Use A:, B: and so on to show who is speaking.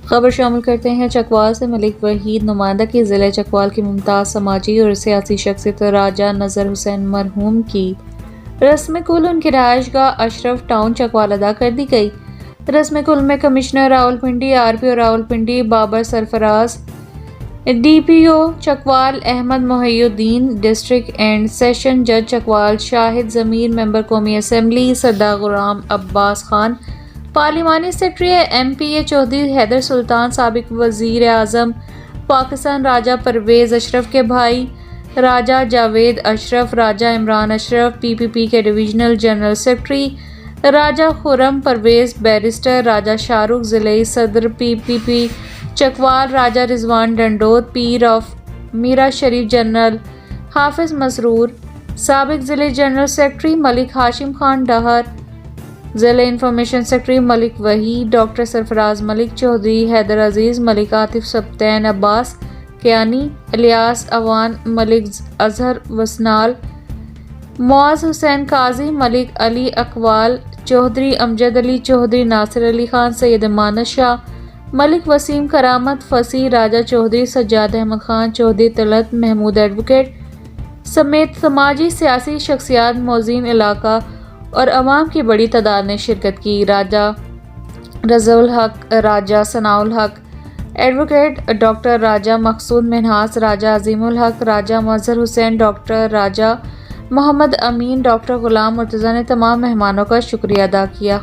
A: خبر شامل کرتے ہیں چکوال سے۔ ملک وحید نمائندہ کی ضلع چکوال کی ممتاز سماجی اور سیاسی شخصیت راجہ نذر حسین مرحوم کی رسم کل ان کی رہائش گاہ اشرف ٹاؤن چکوال ادا کر دی گئی۔ رسم کل میں commissioner Rawalpindi RPO Rawalpindi Babar Sarfaraz, DPO Chakwal Ahmad Mohi Uddin, district and session جج چکوال شاہد ضمیر، ممبر قومی اسمبلی سردار غلام عباس خان، پارلیمانی سیکرٹری MPA چودھری حیدر سلطان، سابق وزیر اعظم پاکستان راجہ پرویز اشرف کے بھائی راجہ جاوید اشرف، راجہ عمران اشرف، PPP کے divisional general secretary Raja Khurram Pervaiz, barrister Raja Shah Rukh, ضلعی صدر PPP Chakwal Raja Rizwan Dandot, Pir of Mera Sharif general Hafiz Masroor, سابق ضلعی جنرل سیکرٹری ملک ہاشم خان ڈہر، ضلع information secretary Malik Waheed, doctor Sarfraz Malik Chaudhry, Haider Aziz ملک، عاطف سبطین عباس کیانی، الیاس اوان ملک، اظہر وسنال، معاذ حسین قاضی ملک، علی اقوال چودھری، امجد علی چودھری، ناصر علی خان، سید مانس شاہ ملک، وسیم کرامت فصیح، راجہ چودھری، سجاد احمد خان چودھری، طلعت محمود ایڈوکیٹ سمیت سماجی سیاسی شخصیات، موذین علاقہ اور عوام کی بڑی تعداد نے شرکت کی۔ راجہ رضا الحق، راجہ ثناء الحق، ایڈوکیٹ ڈاکٹر راجہ مقصود منہاس، راجہ عظیم الحق، راجہ مظہر حسین، ڈاکٹر راجہ محمد امین، ڈاکٹر غلام مرتضیٰ نے تمام مہمانوں کا شکریہ ادا کیا۔